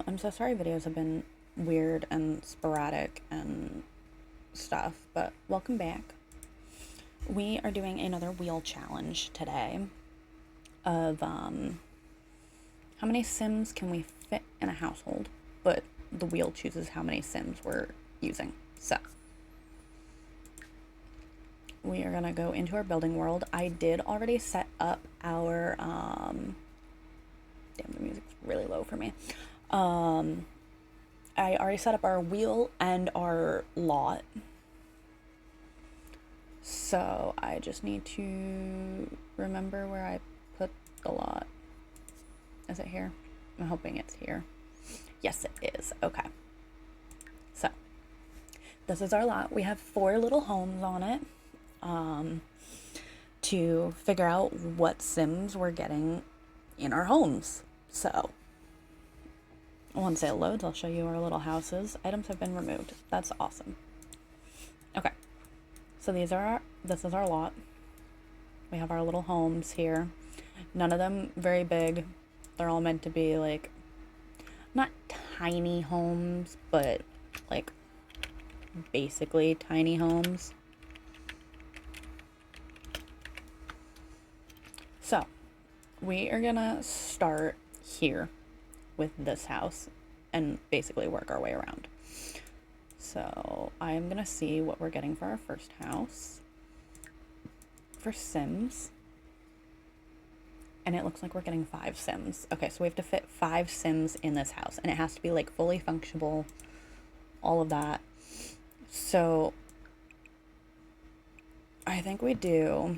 I'm so sorry videos have been weird and sporadic and stuff, but welcome back. We are doing another wheel challenge today of how many Sims can we fit in a household, but the wheel chooses how many Sims we're using. So we are gonna go into our building world. I did already set up our damn, the music's really low for me. I already set up our wheel and our lot. So I just need to remember where I put the lot. Is it here? I'm hoping it's here. Yes, it is. Okay. So this is our lot. We have 4 little homes on it to figure out what Sims we're getting in our homes. So once it loads, I'll show you our little houses. Items have been removed. That's awesome. Okay. So this is our lot. We have our little homes here. None of them very big. They're all meant to be like, not tiny homes, but like basically tiny homes. So we are gonna start here with this house and basically work our way around. So I'm gonna see what we're getting for our first house for Sims, and it looks like we're getting 5 Sims. Okay, so we have to fit 5 Sims in this house, and it has to be like fully functional, all of that. So I think we do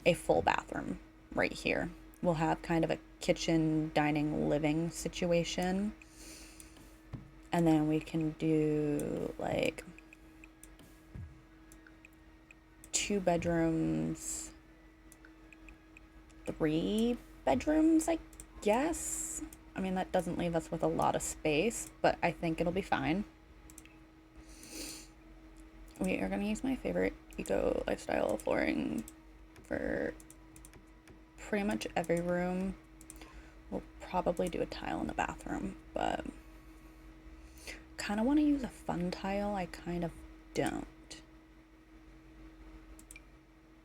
a full bathroom right here. We'll have kind of a kitchen, dining, living situation. And then we can do like 2 bedrooms, 3 bedrooms, I guess. I mean, that doesn't leave us with a lot of space, but I think it'll be fine. We are gonna use my favorite eco lifestyle flooring for pretty much every room. We'll probably do a tile in the bathroom, but kind of want to use a fun tile. I kind of don't.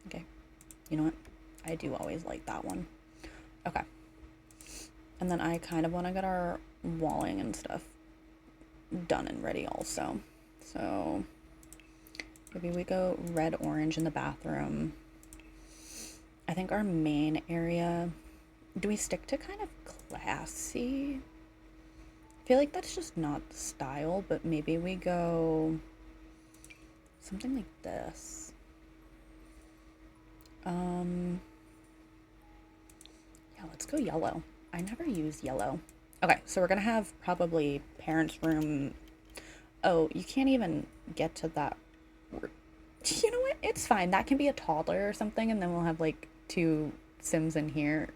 Okay, you know what? I do always like that one. Okay. And then I kind of want to get our walling and stuff done and ready also. So maybe we go red, orange in the bathroom. I think our main area, do we stick to kind of classy? I feel like that's just not the style, but maybe we go something like this. Yeah, let's go yellow. I never use yellow. Okay, so we're gonna have probably parents' room. Oh, you can't even get to that. You know what? It's fine. That can be a toddler or something, and then we'll have like 2 Sims in here.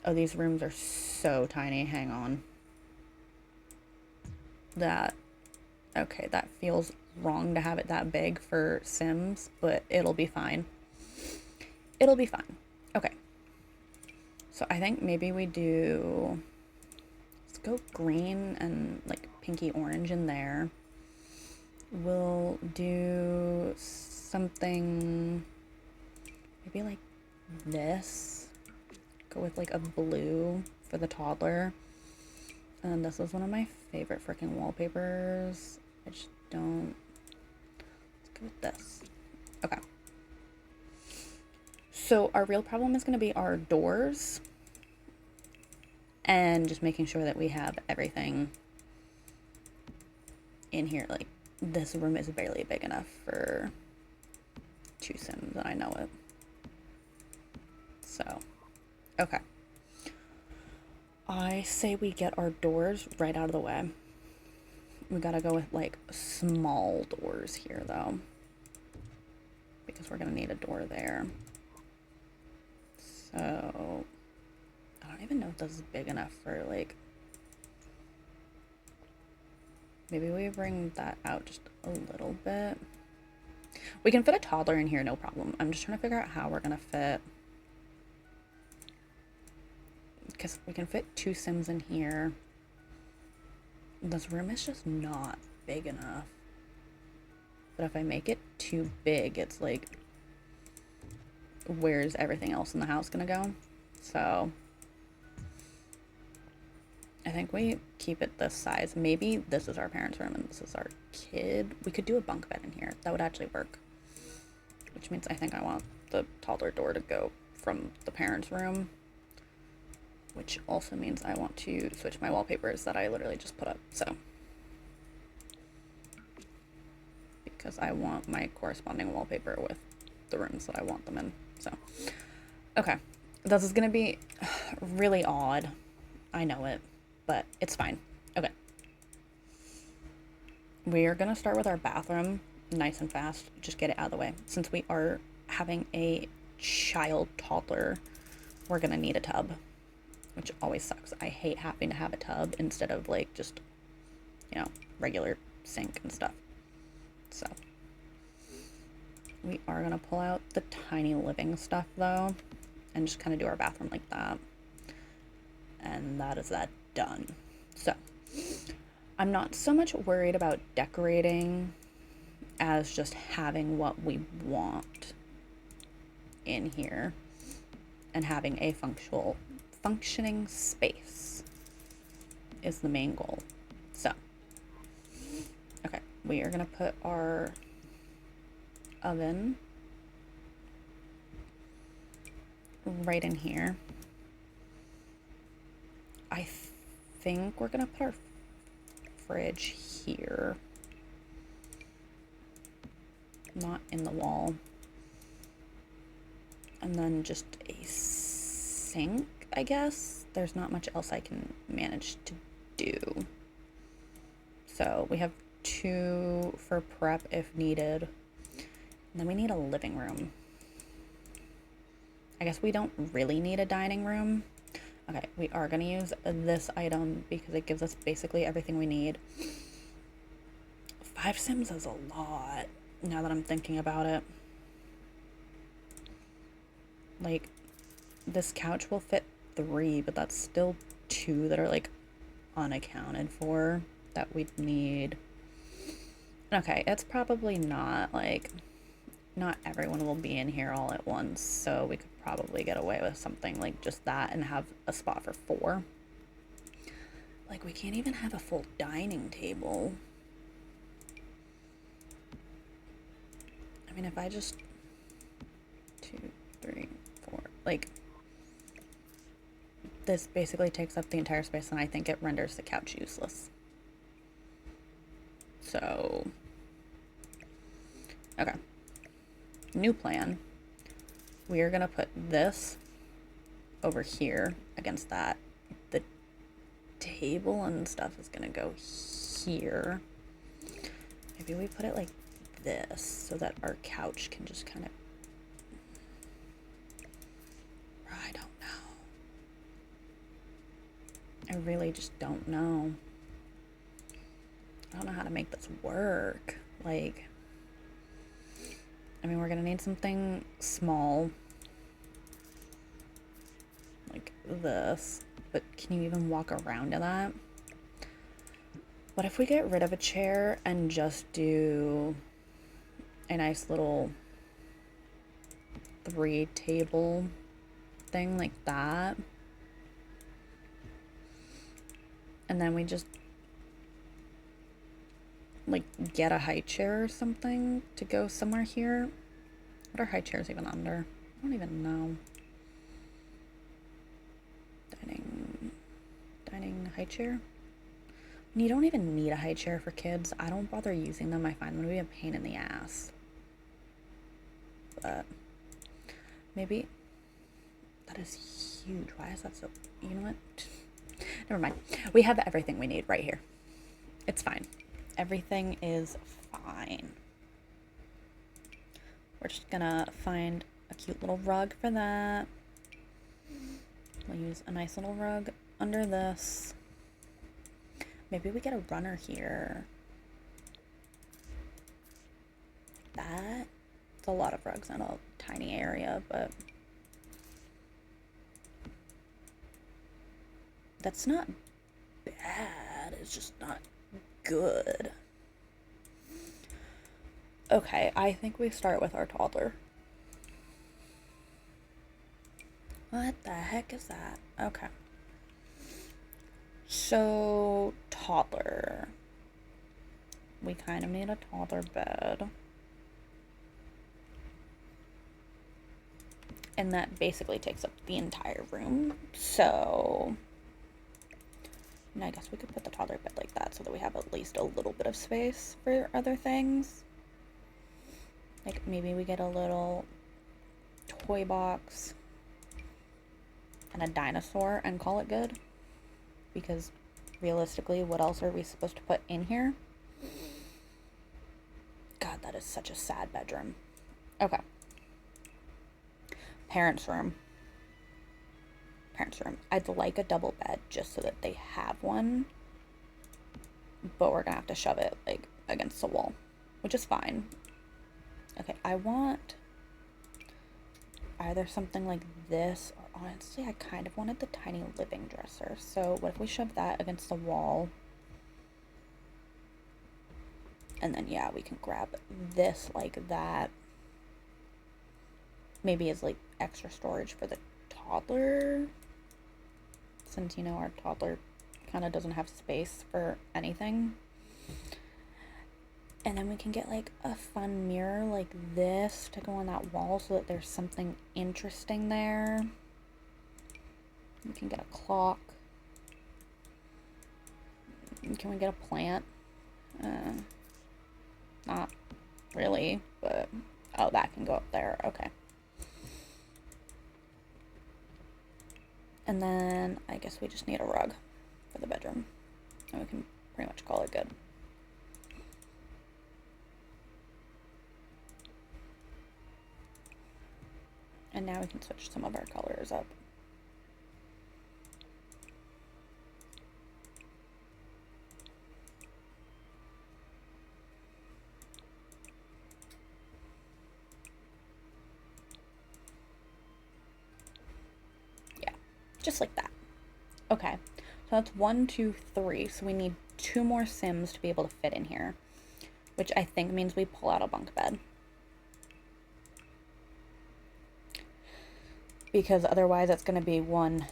Oh, these rooms are so tiny. Hang on. Okay, that feels wrong to have it that big for Sims, but it'll be fine. It'll be fine. Okay. So I think maybe we do, let's go green and like pinky orange in there. We'll do something maybe like this. Go with like a blue for the toddler. And this is one of my favorite freaking wallpapers. I just don't. Let's go with this. Okay. So our real problem is going to be our doors. And just making sure that we have everything in here. Like, this room is barely big enough for 2 Sims, and I know it. So, okay. I say we get our doors right out of the way. We gotta go with like small doors here though, because we're gonna need a door there. So I don't even know if this is big enough for like, maybe we bring that out just a little bit. We can fit a toddler in here, no problem. I'm just trying to figure out how we're gonna fit, because we can fit 2 Sims in here. This room is just not big enough. But if I make it too big, it's like, where's everything else in the house gonna go? So I think we keep it this size. Maybe this is our parents' room and this is our kid. We could do a bunk bed in here. That would actually work. Which means I think I want the toddler door to go from the parents' room. Which also means I want to switch my wallpapers that I literally just put up. So, because I want my corresponding wallpaper with the rooms that I want them in. So, okay. This is going to be really odd. I know it, but it's fine. Okay. We are going to start with our bathroom nice and fast. Just get it out of the way. Since we are having a child toddler, we're going to need a tub, which always sucks. I hate having to have a tub instead of like just, you know, regular sink and stuff. So we are going to pull out the tiny living stuff though and just kind of do our bathroom like that. And that is that done. So I'm not so much worried about decorating as just having what we want in here and having a functioning space is the main goal. So, okay, we are gonna put our oven right in here. I think we're gonna put our fridge here, not in the wall, and then just a sink, I guess. There's not much else I can manage to do. So we have 2 for prep if needed. And then we need a living room. I guess we don't really need a dining room. Okay, we are going to use this item because it gives us basically everything we need. 5 Sims is a lot, now that I'm thinking about it. Like, this couch will fit 3, but that's still 2 that are, like, unaccounted for that we'd need. Okay, it's probably not, like, not everyone will be in here all at once, so we could probably get away with something like just that and have a spot for 4. Like, we can't even have a full dining table. I mean, if I just 2, 3, 4, like, this basically takes up the entire space, and I think it renders the couch useless. So, okay. New plan. We are gonna put this over here against that. The table and stuff is gonna go here. Maybe we put it like this so that our couch can just kind of, I don't know. I really just don't know. I don't know how to make this work. Like, I mean, we're gonna need something small like this, but can you even walk around to that? What if we get rid of a chair and just do a nice little 3 table thing like that? And then we just like get a high chair or something to go somewhere here. What are high chairs even under? I don't even know. Dining high chair? And you don't even need a high chair for kids. I don't bother using them. I find them to be a pain in the ass. But maybe that is huge. Why is that so? You know what? Never mind. We have everything we need right here. It's fine. Everything is fine. We're just gonna find a cute little rug for that. We'll use a nice little rug under this. Maybe we get a runner here. That's a lot of rugs in a tiny area, but that's not bad. It's just not good. Okay, I think we start with our toddler. What the heck is that? Okay. So, toddler. We kind of need a toddler bed. And that basically takes up the entire room. So, I guess we could put the toddler bed like that so that we have at least a little bit of space for other things. Like maybe we get a little toy box and a dinosaur and call it good. Because realistically, what else are we supposed to put in here? God, that is such a sad bedroom. Okay. Parents' room. Parents' room. I'd like a double bed just so that they have one. But we're gonna have to shove it, like, against the wall. Which is fine. Okay, I want either something like this, or honestly, I kind of wanted the tiny living dresser. So what if we shove that against the wall? And then, yeah, we can grab this like that. Maybe as, like, extra storage for the toddler. Since, you know, our toddler kind of doesn't have space for anything. And then we can get, like, a fun mirror like this to go on that wall so that there's something interesting there. We can get a clock. Can we get a plant? Not really, but... Oh, that can go up there. Okay. And then I guess we just need a rug for the bedroom. And we can pretty much call it good. And now we can switch some of our colors up. Yeah, just like that. Okay, so that's 1, 2, 3. So we need 2 more Sims to be able to fit in here, which I think means we pull out a bunk bed. Because otherwise it's going to be 1,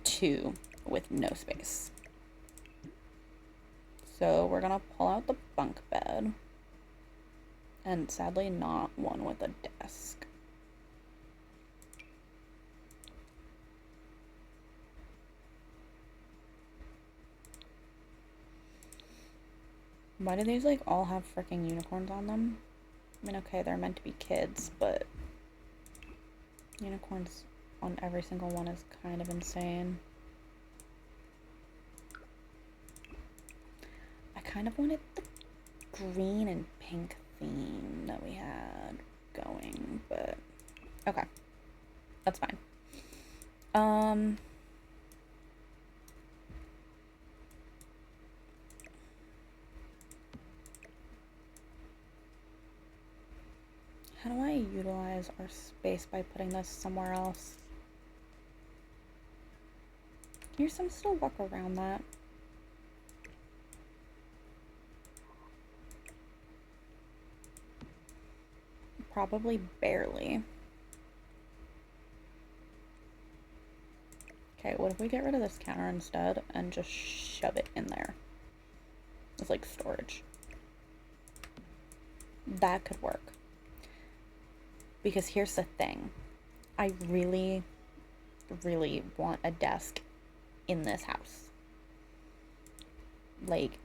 2 with no space. So we're going to pull out the bunk bed. And sadly not one with a desk. Why do these, like, all have freaking unicorns on them? I mean, okay, they're meant to be kids, but unicorns on every single one is kind of insane. I kind of wanted the green and pink theme that we had going, but okay, that's fine. How do I utilize our space by putting this somewhere else? Can your Sims still walk around that? Probably barely. Okay, what if we get rid of this counter instead and just shove it in there? It's like storage. That could work. Because here's the thing. I really, really want a desk in this house. Like,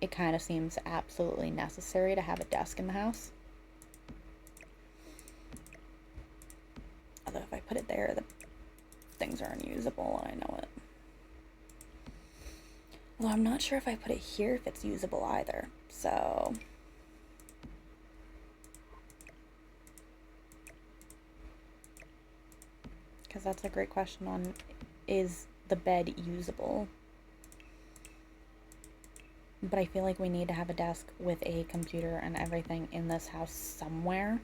it kind of seems absolutely necessary to have a desk in the house. Although if I put it there, the things are unusable, and I know it. Although I'm not sure if I put it here if it's usable either, so... Because that's a great question on, is the bed usable? But I feel like we need to have a desk with a computer and everything in this house somewhere.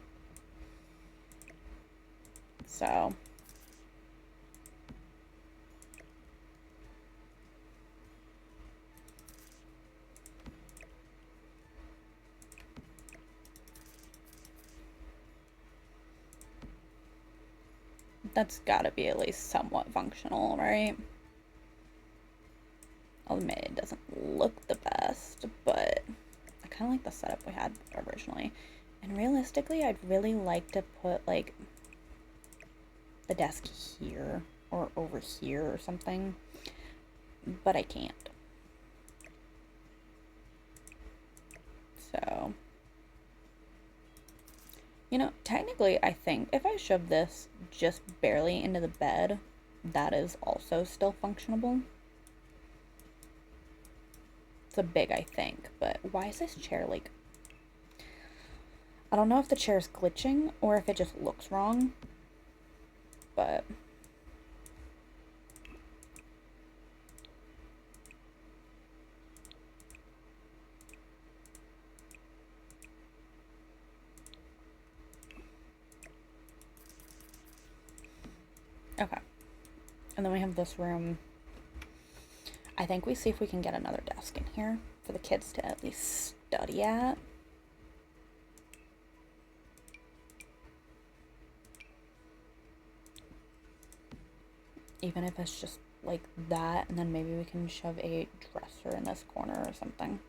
So... That's gotta be at least somewhat functional, right? I'll admit it doesn't look the best, but I kind of like the setup we had originally. And realistically, I'd really like to put, like, the desk here or over here or something, but I can't. So, you know, technically, I think if I shove this just barely into the bed, that is also still functionable. It's a big, I think, but why is this chair, like, I don't know if the chair is glitching or if it just looks wrong, but okay. And then we have this room. I think we see if we can get another desk in here for the kids to at least study at. Even if it's just like that, and then maybe we can shove a dresser in this corner or something.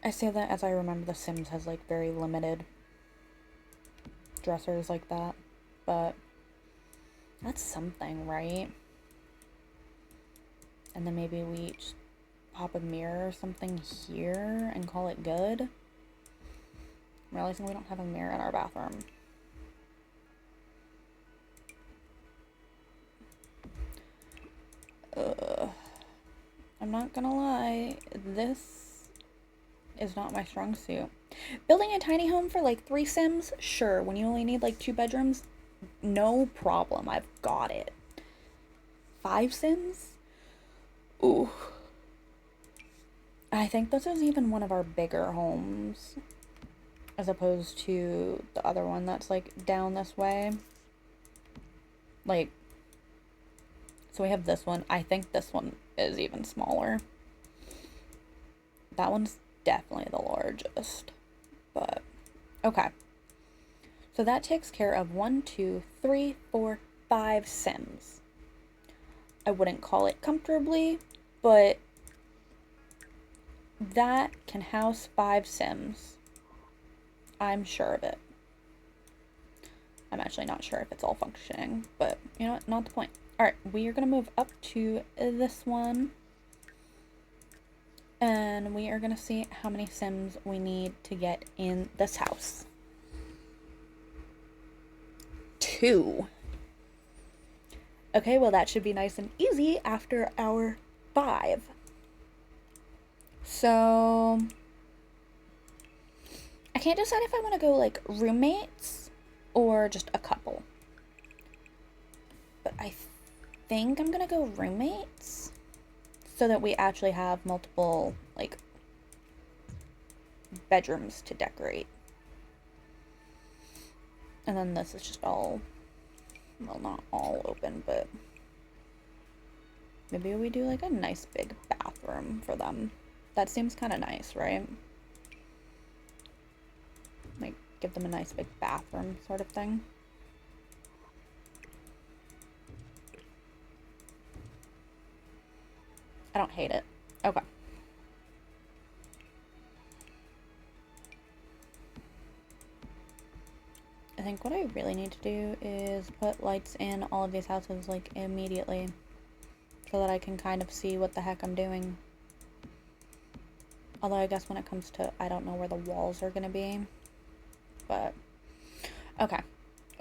I say that as I remember The Sims has like very limited dressers like that, but that's something, right? And then maybe we just pop a mirror or something here and call it good. I'm realizing we don't have a mirror in our bathroom. I'm not gonna lie, this is not my strong suit. Building a tiny home for like 3 Sims, sure. When you only need like 2 bedrooms, no problem. I've got it. 5 Sims? Ooh. I think this is even one of our bigger homes, as opposed to the other one that's like down this way. Like, so we have this one. I think this one is even smaller. That one's definitely the largest, but okay. So that takes care of 1, 2, 3, 4, 5 Sims. I wouldn't call it comfortably, but that can house 5 Sims. I'm sure of it. I'm actually not sure if it's all functioning, but you know what? Not the point. Alright, we are going to move up to this one. And we are going to see how many Sims we need to get in this house. 2. Okay, well that should be nice and easy after our 5. So I can't decide if I want to go like roommates or just a couple. But I think I'm gonna go roommates so that we actually have multiple like bedrooms to decorate. And then this is just all, well, not all open, but maybe we do like a nice big bathroom for them. That seems kind of nice, right? Like, give them a nice big bathroom sort of thing. I don't hate it. Okay. I think what I really need to do is put lights in all of these houses, like, immediately. So that I can kind of see what the heck I'm doing. Although I guess when it comes to, I don't know where the walls are going to be. But, okay.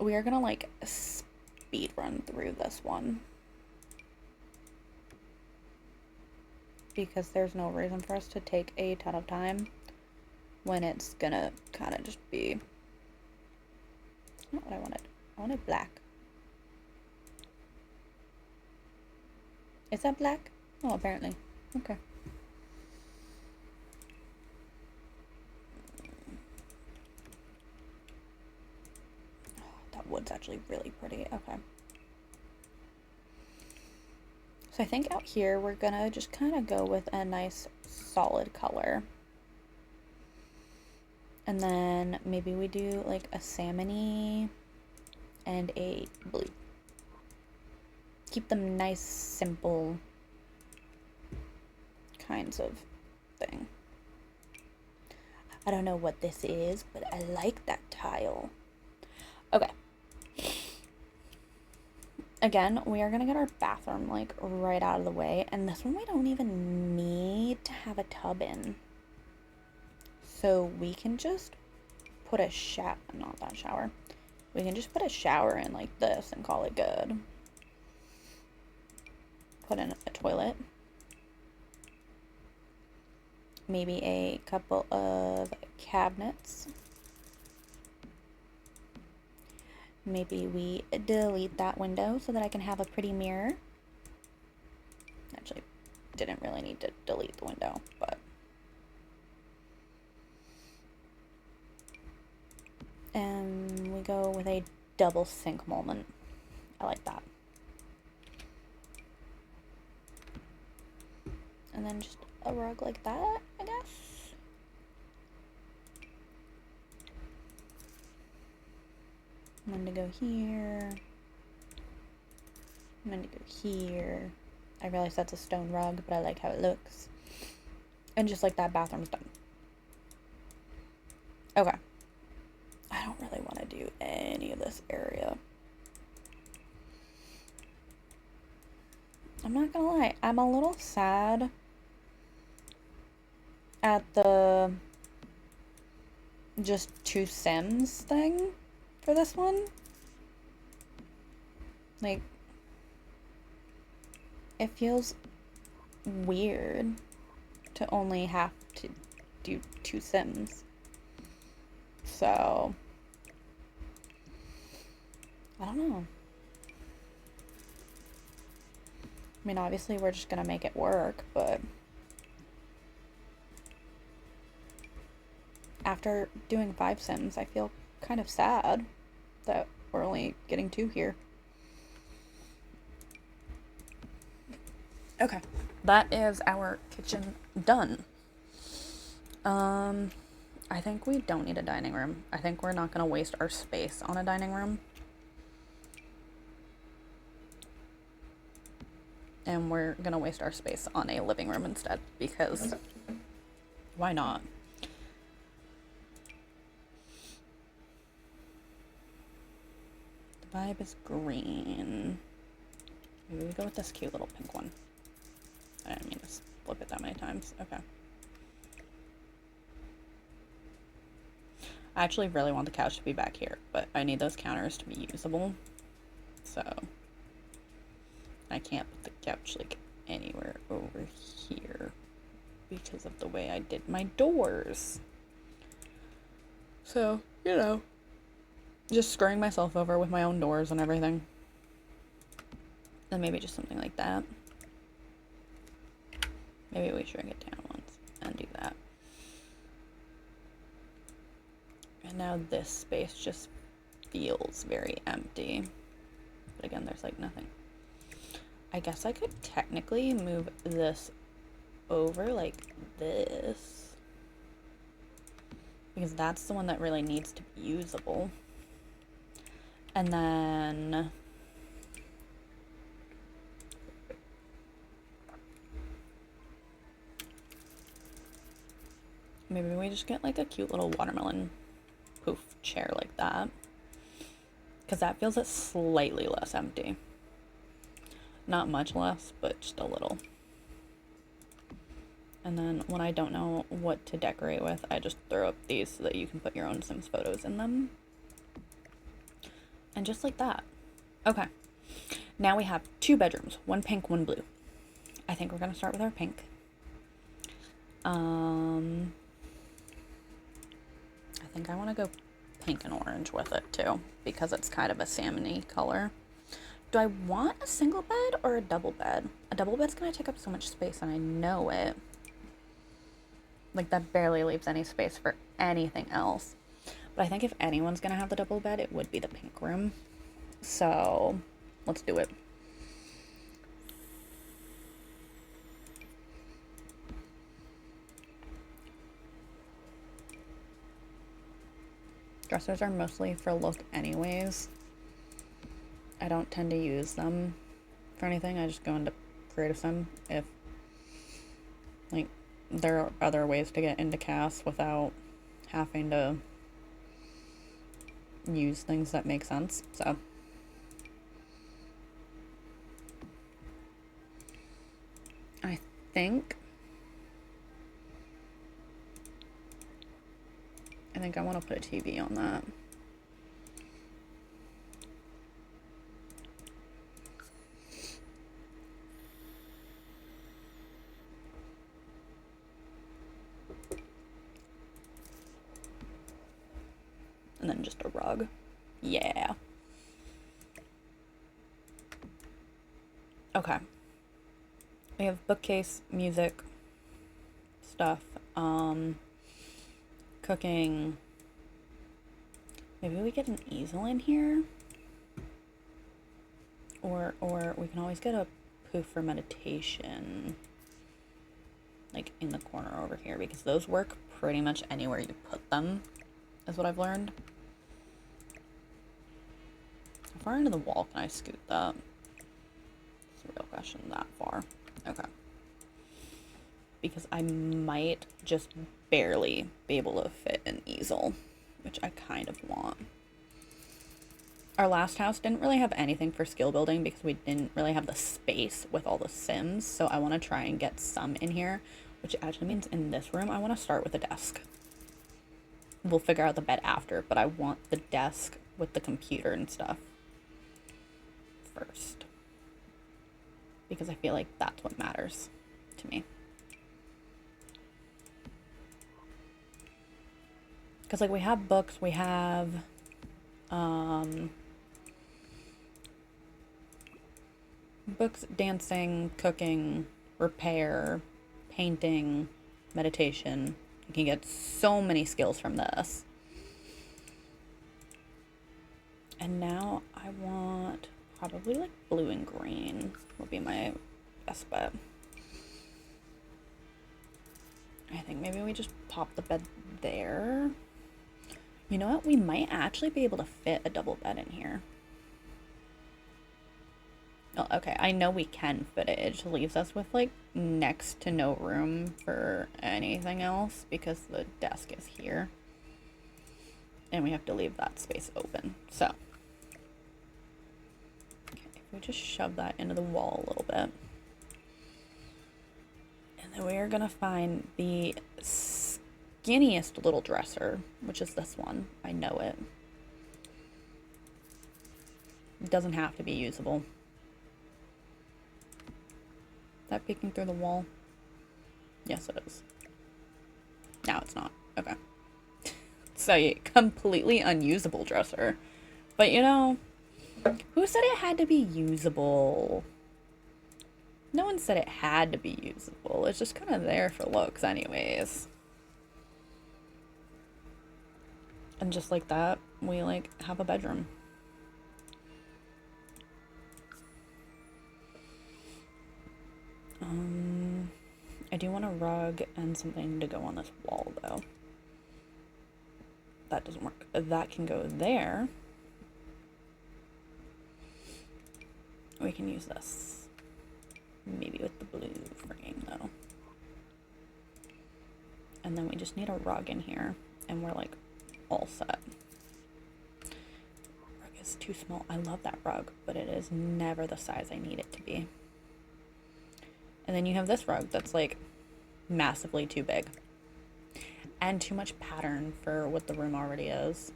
We are going to, like, speed run through this one. Because there's no reason for us to take a ton of time when it's going to kind of just be... Not what I wanted. I wanted black. Is that black? Oh, apparently. Okay. That wood's actually really pretty. Okay. So I think out here we're gonna just kind of go with a nice solid color. And then maybe we do like a salmon-y and a blue. Keep them nice, simple kinds of thing. I don't know what this is, but I like that tile. Okay. Again, we are going to get our bathroom like right out of the way. And this one we don't even need to have a tub in. So we can just put a not that shower. We can just put a shower in like this and call it good. Put in a toilet. Maybe a couple of cabinets. Maybe we delete that window so that I can have a pretty mirror. Actually, didn't really need to delete the window, but. And we go with a double sink moment. I like that. And then just a rug like that, I guess. I'm going to go here. I'm going to go here. I realize that's a stone rug, but I like how it looks. And just like that, bathroom's done. Okay. I don't really want to do any of this area. I'm not gonna lie, I'm a little sad at the just 2 Sims thing for this one. Like, it feels weird to only have to do 2 Sims. So, I don't know. I mean, obviously we're just gonna make it work, but after doing 5 Sims, I feel kind of sad that we're only getting 2 here. Okay, that is our kitchen done. I think we don't need a dining room. I think we're not gonna waste our space on a dining room. And we're gonna waste our space on a living room instead, because why not? The vibe is green. Maybe we go with this cute little pink one. I didn't mean to flip it that many times. Okay. I actually really want the couch to be back here, but I need those counters to be usable. So I can't put the couch like anywhere over here because of the way I did my doors. So, you know, just screwing myself over with my own doors and everything. And maybe just something like that. Maybe we shrink it down once and do that. And now this space just feels very empty. But again, there's like nothing. I guess I could technically move this over like this, because that's the one that really needs to be usable. And then maybe we just get like a cute little watermelon poof chair like that, because that feels slightly less empty. Not much less, but just a little. And then when I don't know what to decorate with, I just throw up these so that you can put your own Sims photos in them. And just like that. Okay. Now we have 2 bedrooms. 1 pink, 1 blue. I think we're going to start with our pink. I think I want to go pink and orange with it too, because it's kind of a salmon-y color. Do I want a single bed or a double bed? A double bed's going to take up so much space, and I know it. Like, that barely leaves any space for anything else. But I think if anyone's going to have the double bed, it would be the pink room. So, let's do it. Dressers are mostly for look anyways. I don't tend to use them for anything. I just go into Creative Sim if, like, there are other ways to get into CAS without having to use things that make sense, so. I think I want to put a TV on that. And then just a rug. Yeah. Okay. We have bookcase, music, stuff, cooking. Maybe we get an easel in here? Or we can always get a poof for meditation, like in the corner over here, because those work pretty much anywhere you put them, is what I've learned. How far into the wall can I scoot that? It's a real question, that far. Okay. Because I might just barely be able to fit an easel, which I kind of want. Our last house didn't really have anything for skill building because we didn't really have the space with all the Sims, so I want to try and get some in here, which actually means in this room I want to start with a desk. We'll figure out the bed after, but I want the desk with the computer and stuff first, because I feel like that's what matters to me. Because, like, we have books, we have, books, dancing, cooking, repair, painting, meditation. You can get so many skills from this. And now I want probably, like, blue and green will be my best bet. I think maybe we just pop the bed there. You know what? We might actually be able to fit a double bed in here. Oh, okay, I know we can fit it. It just leaves us with, like, next to no room for anything else because the desk is here. And we have to leave that space open. So, okay, if we just shove that into the wall a little bit. And then we are gonna find the skinniest little dresser, which is this one. I know it. It doesn't have to be usable. Is that peeking through the wall? Yes, it is. Now it's not. Okay. So, yeah, completely unusable dresser. But, you know, who said it had to be usable? No one said it had to be usable. It's just kind of there for looks anyways. And just like that, we, like, have a bedroom. I do want a rug and something to go on this wall, though. That doesn't work. That can go there. We can use this. Maybe with the blue frame, though. And then we just need a rug in here, and we're, like, all set. Rug is too small. I love that rug, but it is never the size I need it to be. And then you have this rug that's, like, massively too big. And too much pattern for what the room already is.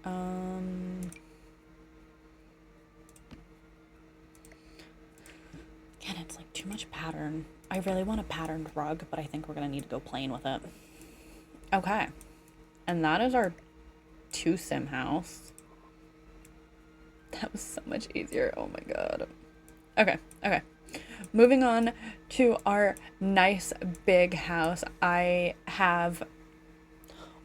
Again, it's, like, too much pattern. I really want a patterned rug, but I think we're gonna need to go plain with it. Okay. And that is our 2-sim house. That was so much easier. Oh my god. Okay, okay. Moving on to our nice big house. I have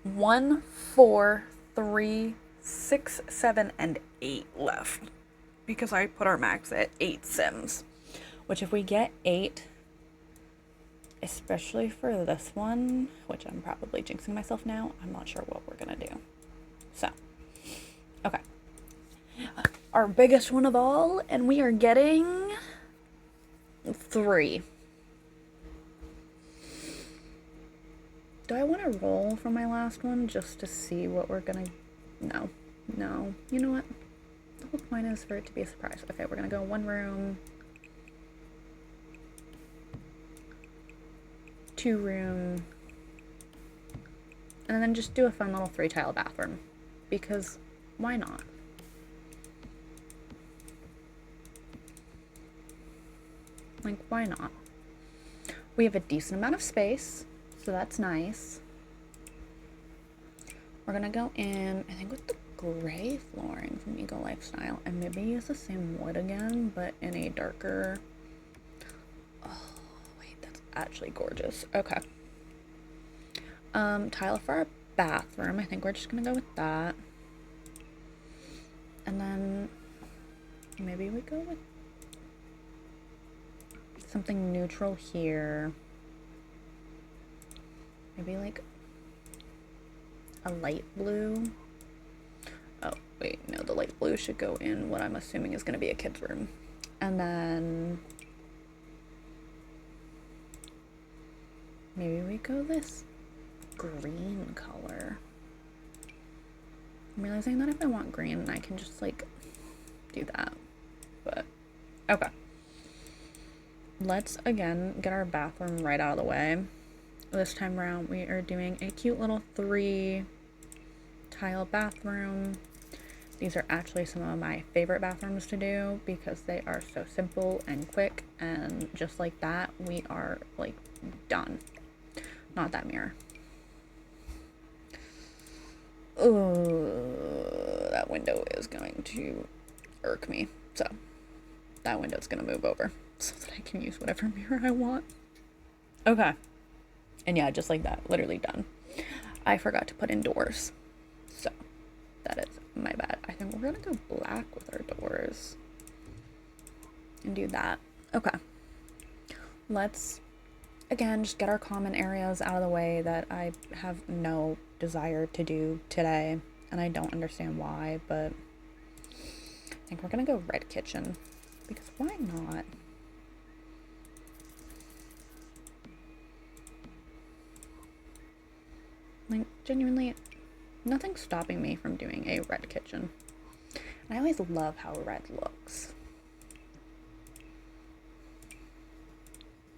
1, 4, 3, 6, 7, and 8 left. Because I put our max at 8 sims. Which if we get 8 especially for this one, which I'm probably jinxing myself now. I'm not sure what we're gonna do. So, okay. Our biggest one of all, and we are getting 3. Do I want to roll for my last one just to see what we're gonna... No. No. You know what? The whole point is for it to be a surprise. Okay, we're gonna go 1 room, 2 room, and then just do a fun little 3-tile bathroom. Because why not? Like, why not? We have a decent amount of space, so that's nice. We're gonna go in, I think, with the gray flooring from Eco Lifestyle, and maybe use the same wood again, but in a darker... Oh, wait, that's actually gorgeous. Okay. Tile for our bathroom. I think we're just gonna go with that. And then maybe we go with something neutral here. Maybe like a light blue. Oh, wait, no, the light blue should go in what I'm assuming is going to be a kid's room. And then maybe we go this green color. I'm realizing that if I want green, I can just like do that. But okay. Let's again get our bathroom right out of the way. This time around we are doing a cute little 3-tile bathroom. These are actually some of my favorite bathrooms to do because they are so simple and quick, and just like that we are like done. Not that mirror. Oh, that window is going to irk me. So that window's gonna move over so that I can use whatever mirror I want. Okay. And yeah, just like that, literally done. I forgot to put in doors. So that is my bad. I think we're gonna go black with our doors and do that. Okay. Let's again just get our common areas out of the way that I have no desire to do today, and I don't understand why, but I think we're gonna go red kitchen because why not? Like, genuinely, nothing's stopping me from doing a red kitchen. And I always love how red looks.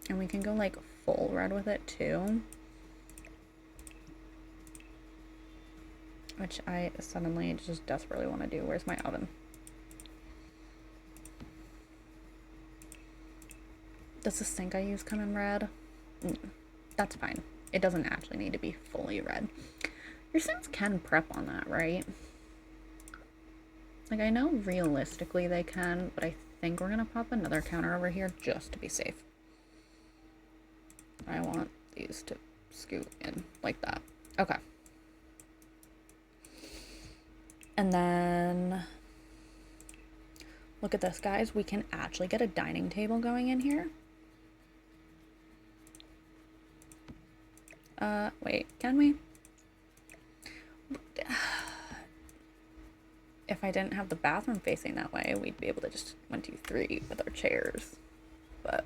And we can go like full red with it too. Which I suddenly just desperately want to do. Where's my oven? Does the sink I use come in red? That's fine. It doesn't actually need to be fully red. Your Sims can prep on that, right? Like, I know realistically they can, but I think we're gonna pop another counter over here just to be safe. I want these to scoot in like that. Okay. And then look at this, guys. We can actually get a dining table going in here. Wait, can we? If I didn't have the bathroom facing that way, we'd be able to just 1, 2, 3 with our chairs. But,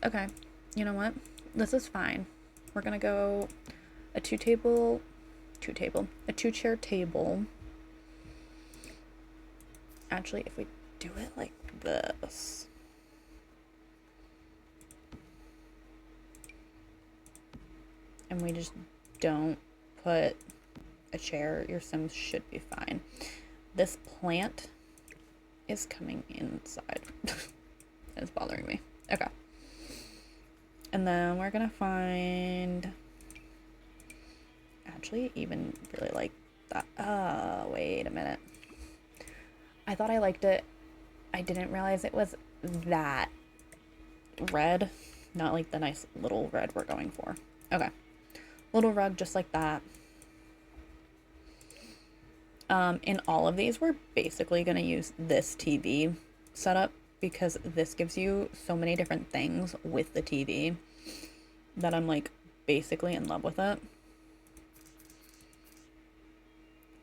okay. You know what? This is fine. We're gonna go a 2-chair table. Actually, if we do it like this. And we just don't put a chair, your Sims should be fine. This plant is coming inside. It's bothering me. Okay. And then we're gonna find... Actually, even really like that. Wait a minute. I thought I liked it. I didn't realize it was that red. Not like the nice little red we're going for. Okay. Little rug just like that. In all of these, we're basically going to use this TV setup because this gives you so many different things with the TV that I'm like basically in love with it.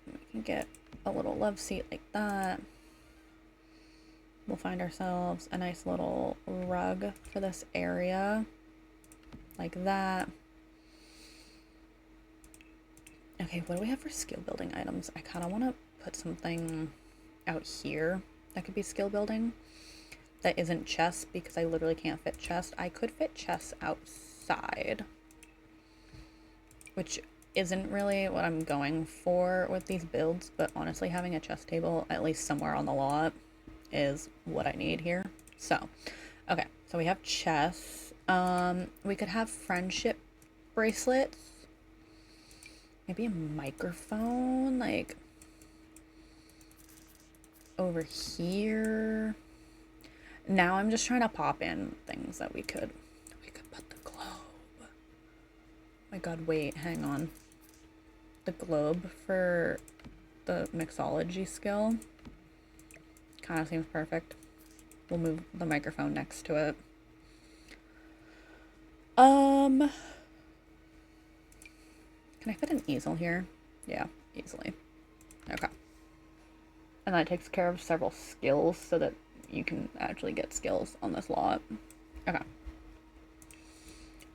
We can get a little love seat like that. We'll find ourselves a nice little rug for this area like that. Okay, what do we have for skill building items? I kind of want to put something out here that could be skill building that isn't chest, because I literally can't fit chest. I could fit chest outside, which isn't really what I'm going for with these builds, but honestly having a chest table at least somewhere on the lot is what I need here. So okay, so we have chests. We could have friendship bracelets, maybe a microphone like over here. Now I'm just trying to pop in things that we could put the globe. Oh my god, wait, hang on. The globe for the mixology skill kind of seems perfect. We'll move the microphone next to it. Can I fit an easel here? Yeah, easily. Okay. And that takes care of several skills so that you can actually get skills on this lot. Okay.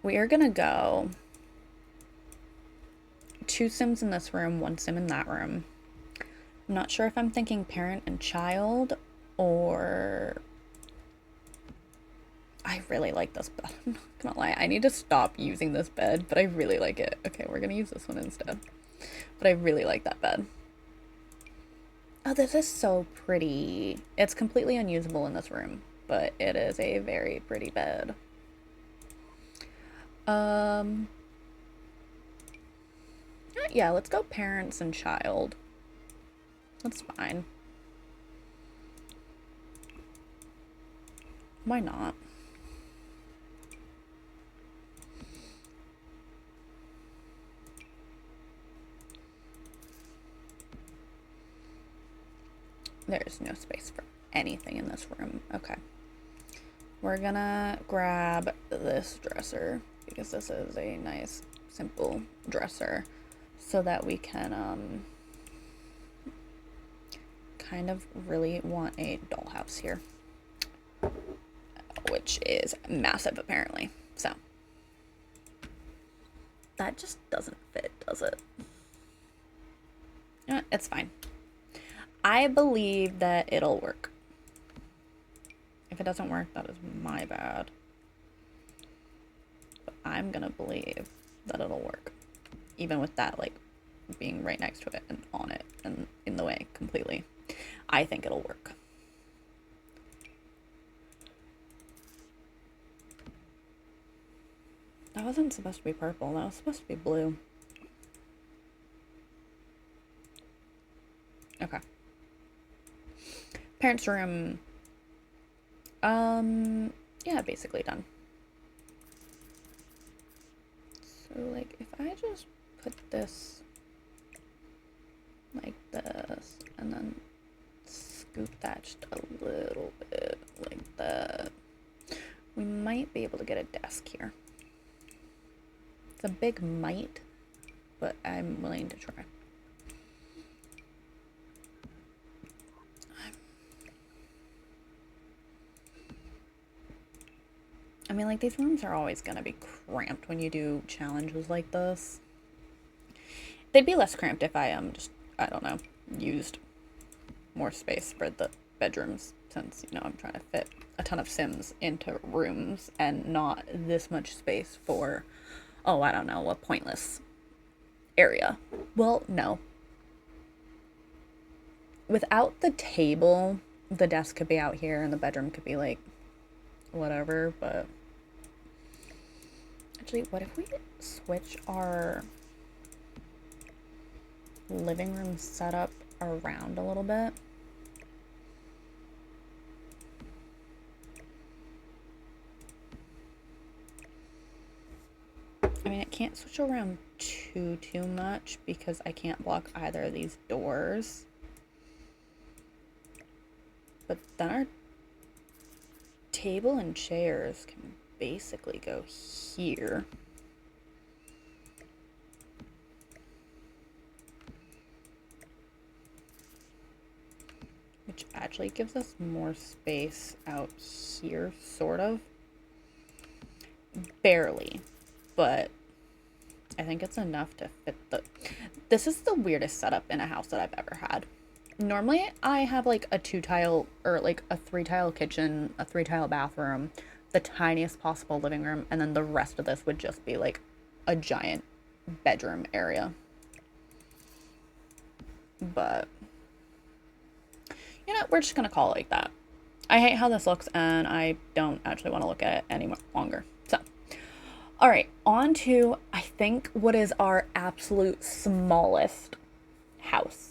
We are gonna go 2 sims in this room, 1 sim in that room. I'm not sure if I'm thinking parent and child, or I really like this bed. I'm not gonna lie, I need to stop using this bed, but I really like it. Okay, we're gonna use this one instead. But I really like that bed. Oh, this is so pretty. It's completely unusable in this room, but it is a very pretty bed. Yeah, let's go parents and child. That's fine. Why not? There's no space for anything in this room. Okay. We're gonna grab this dresser because this is a nice, simple dresser so that we can, kind of really want a dollhouse here, which is massive apparently. So that just doesn't fit, does it? It's fine. I believe that it'll work. If it doesn't work, that is my bad. But I'm gonna believe that it'll work. Even with that, like, being right next to it and on it and in the way completely. I think it'll work. That wasn't supposed to be purple. That was supposed to be blue. Okay. Parents' room. Yeah, basically done. So, like, if I just put this like this, and then scoop that just a little bit like that, we might be able to get a desk here. It's a big might, but I'm willing to try. I mean, like, these rooms are always gonna be cramped when you do challenges like this. They'd be less cramped if I just, I don't know, used more space for the bedrooms, since, you know, I'm trying to fit a ton of Sims into rooms and not this much space for, oh, I don't know, a pointless area. Well, no. Without the table, the desk could be out here and the bedroom could be like whatever, but actually, what if we switch our living room setup around a little bit? I mean, it can't switch around too much because I can't block either of these doors. But then table and chairs can basically go here. Which actually gives us more space out here, sort of. Barely, but I think it's enough to fit the... This is the weirdest setup in a house that I've ever had. Normally, I have like a 2-tile or like a 3-tile kitchen, a 3-tile bathroom, the tiniest possible living room, and then the rest of this would just be like a giant bedroom area. But, you know, we're just gonna call it like that. I hate how this looks, and I don't actually want to look at it any longer. So, all right, on to, I think, what is our absolute smallest house.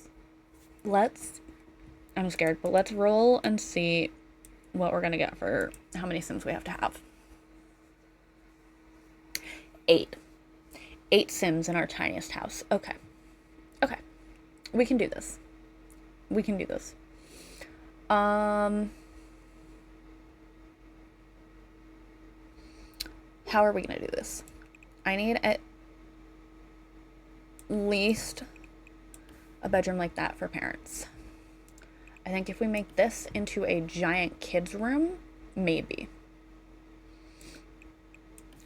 I'm scared, but let's roll and see what we're gonna get for how many Sims we have to have. 8. 8 Sims in our tiniest house. Okay. Okay. We can do this. We can do this. How are we gonna do this? I need at least a bedroom like that for parents. I think if we make this into a giant kids room, maybe.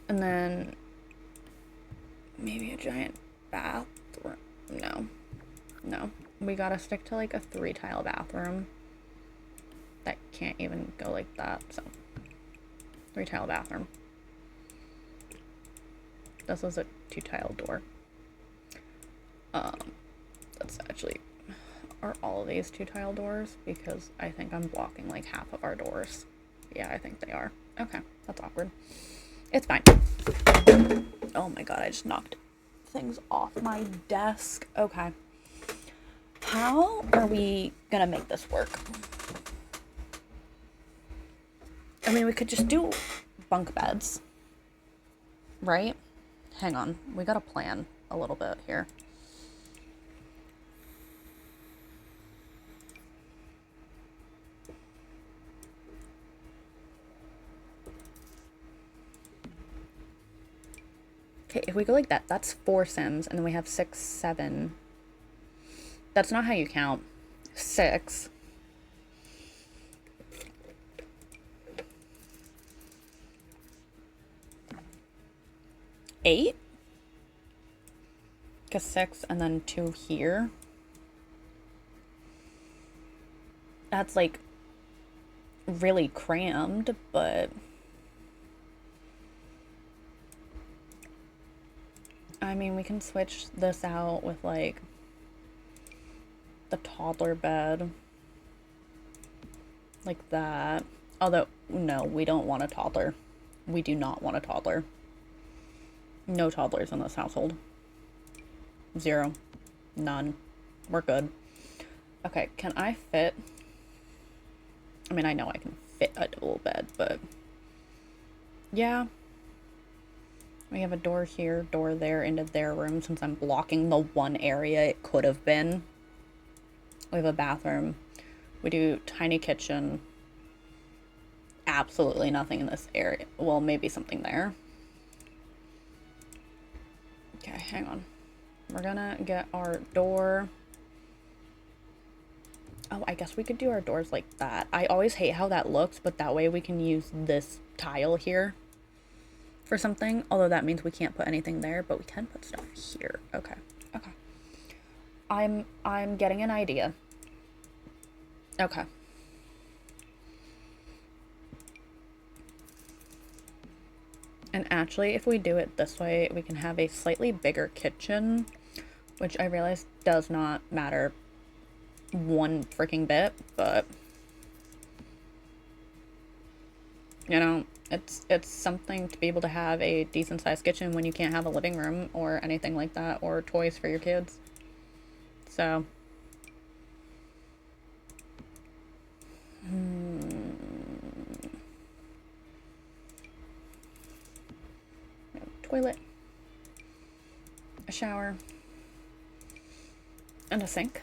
And then maybe a giant bathroom. No. We gotta stick to like a 3-tile bathroom. That can't even go like that, so 3-tile bathroom. This was a 2-tile door. That's actually, are all of these 2-tile doors? Because I think I'm blocking like half of our doors. Yeah, I think they are. Okay, that's awkward. It's fine. Oh my god, I just knocked things off my desk. Okay. How are we gonna make this work? I mean, we could just do bunk beds, right? Hang on, we gotta plan a little bit here. Okay, if we go like that, that's 4 Sims, and then we have 6, 7. That's not how you count. 6. Eight? Because 6 and then 2 here. That's like really crammed, but I mean, we can switch this out with like the toddler bed. Like that. Although, no, we don't want a toddler. We do not want a toddler. No toddlers in this household. 0. None. We're good. Okay, can I fit? I mean, I know I can fit a double bed, but yeah. We have a door here, door there, into their room, since I'm blocking the one area it could have been. We have a bathroom. We do tiny kitchen. Absolutely nothing in this area. Well, maybe something there. Okay, hang on. We're gonna get our door. Oh, I guess we could do our doors like that. I always hate how that looks, but that way we can use this tile here for something. Although that means we can't put anything there, but we can put stuff here. Okay. Okay. I'm getting an idea. Okay. And actually, if we do it this way, we can have a slightly bigger kitchen, which I realize does not matter one freaking bit, but you know, it's something to be able to have a decent sized kitchen when you can't have a living room or anything like that, or toys for your kids. So toilet, a shower, and a sink.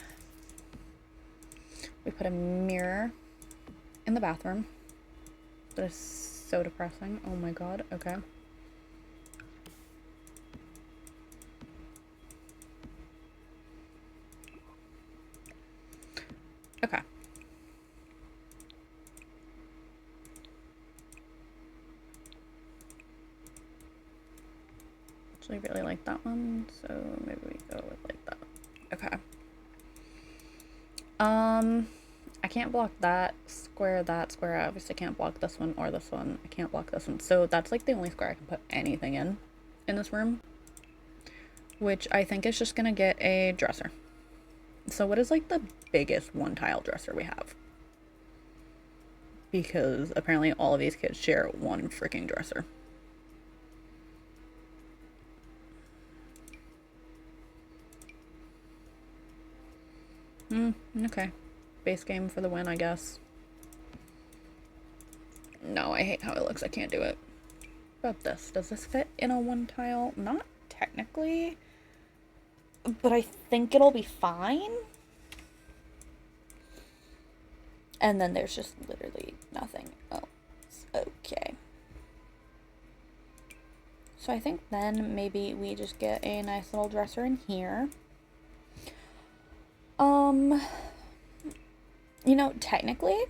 We put a mirror in the bathroom. That is so depressing. Oh my god. Okay. Okay. Actually really like that one, so maybe we go with like that. Okay. I can't block that square, that square. I obviously can't block this one or this one. I can't block this one. So that's like the only square I can put anything in this room, which I think is just gonna get a dresser. So what is like the biggest one tile dresser we have? Because apparently all of these kids share one freaking dresser. Okay. Base game for the win, I guess. No, I hate how it looks. I can't do it. What about this? Does this fit in a one tile? Not technically, but I think it'll be fine. And then there's just literally nothing else. Okay. So I think then maybe we just get a nice little dresser in here. You know, technically,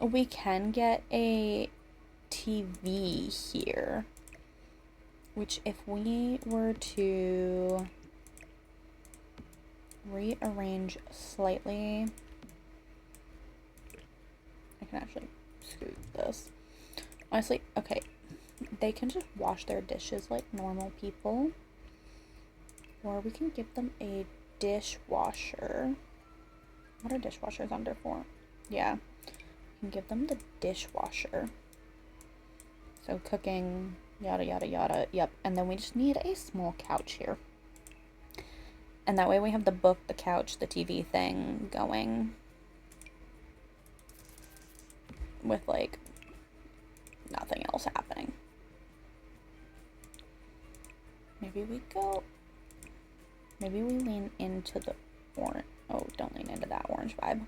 we can get a TV here. Which if we were to rearrange slightly, I can actually scoot this. Honestly, okay, they can just wash their dishes like normal people. Or we can give them a dishwasher. What are dishwashers under for? Yeah. We can give them the dishwasher. So cooking, yada, yada, yada. Yep. And then we just need a small couch here. And that way we have the book, the couch, the TV thing going. With, like, nothing else happening. Maybe we go... Maybe we lean into the orange... Oh, don't lean into that orange vibe.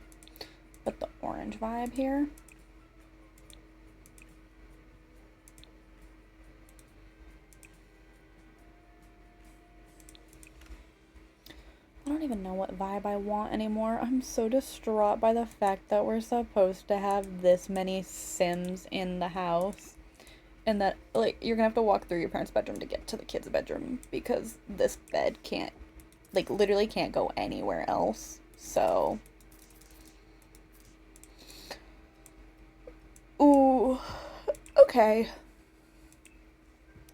But the orange vibe here. I don't even know what vibe I want anymore. I'm so distraught by the fact that we're supposed to have this many Sims in the house. And that, like, you're gonna have to walk through your parents' bedroom to get to the kids' bedroom. Because this bed can't, like, literally can't go anywhere else. So... Ooh. Okay.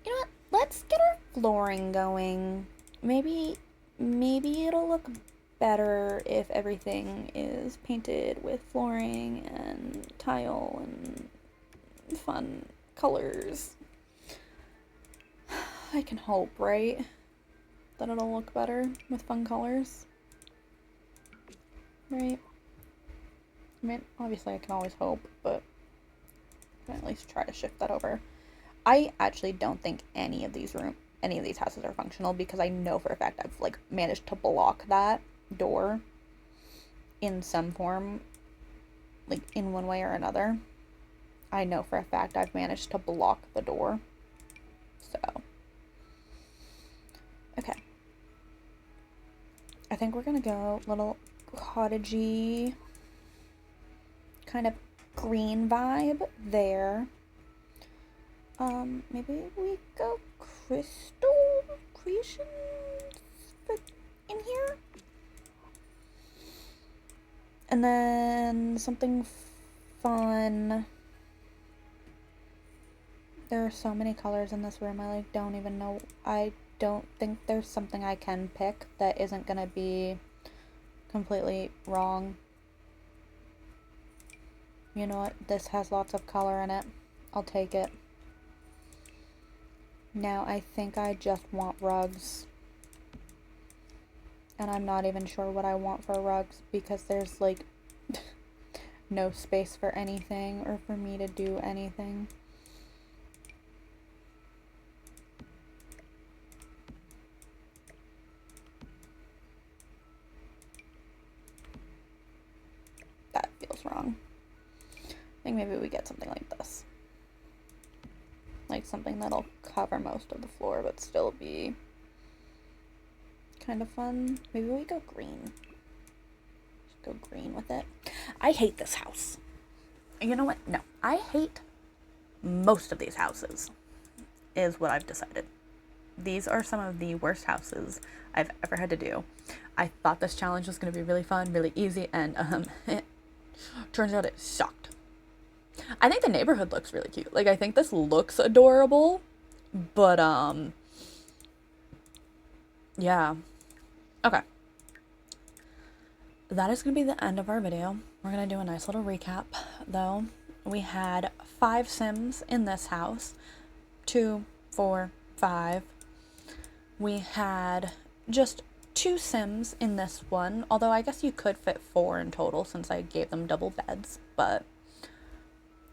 You know what? Let's get our flooring going. Maybe it'll look better if everything is painted with flooring and tile and fun colors. I can hope, right? That it'll look better with fun colors. Right? I mean, obviously I can always hope, but I can at least try to shift that over. I actually don't think any of these houses are functional because I know for a fact I've like managed to block that door in some form, like in one way or another. I know for a fact I've managed to block the door. So, okay. I think we're gonna go little cottagey kind of green vibe there. Maybe we go crystal creations in here? And then something fun. There are so many colors in this room, I like don't even know. I don't think there's something I can pick that isn't gonna be completely wrong. You know what? This has lots of color in it. I'll take it. Now I think I just want rugs. And I'm not even sure what I want for rugs because there's like no space for anything or for me to do anything. That feels wrong. I think maybe we get something like this. like something that'll cover most of the floor but still be kind of fun. Maybe we go green. Just go green with it. I hate this house. You know what? No, I hate most of these houses, is what I've decided. These are some of the worst houses I've ever had to do. I thought this challenge was going to be really fun, really easy, and it turns out it sucked. I think the neighborhood looks really cute. Like, I think this looks adorable, but, yeah. Okay. That is going to be the end of our video. We're going to do a nice little recap, though. We had 5 Sims in this house. 2, 4, 5. We had just 2 Sims in this one, although I guess you could fit 4 in total since I gave them double beds, but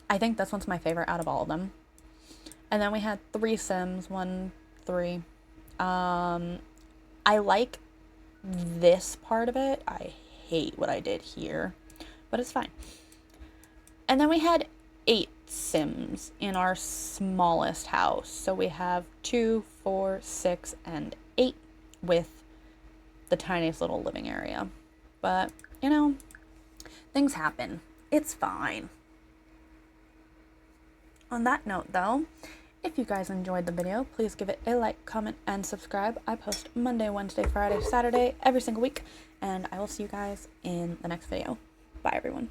I think this one's my favorite out of all of them. And then we had 3 Sims, 1, 3. I like this part of it. I hate what I did here, but it's fine. And then we had 8 Sims in our smallest house. So we have 2, 4, 6, and 8 with the tiniest little living area. But, you know, things happen. It's fine. On that note, though, if you guys enjoyed the video, please give it a like, comment, and subscribe. I post Monday, Wednesday, Friday, Saturday, every single week, and I will see you guys in the next video. Bye, everyone.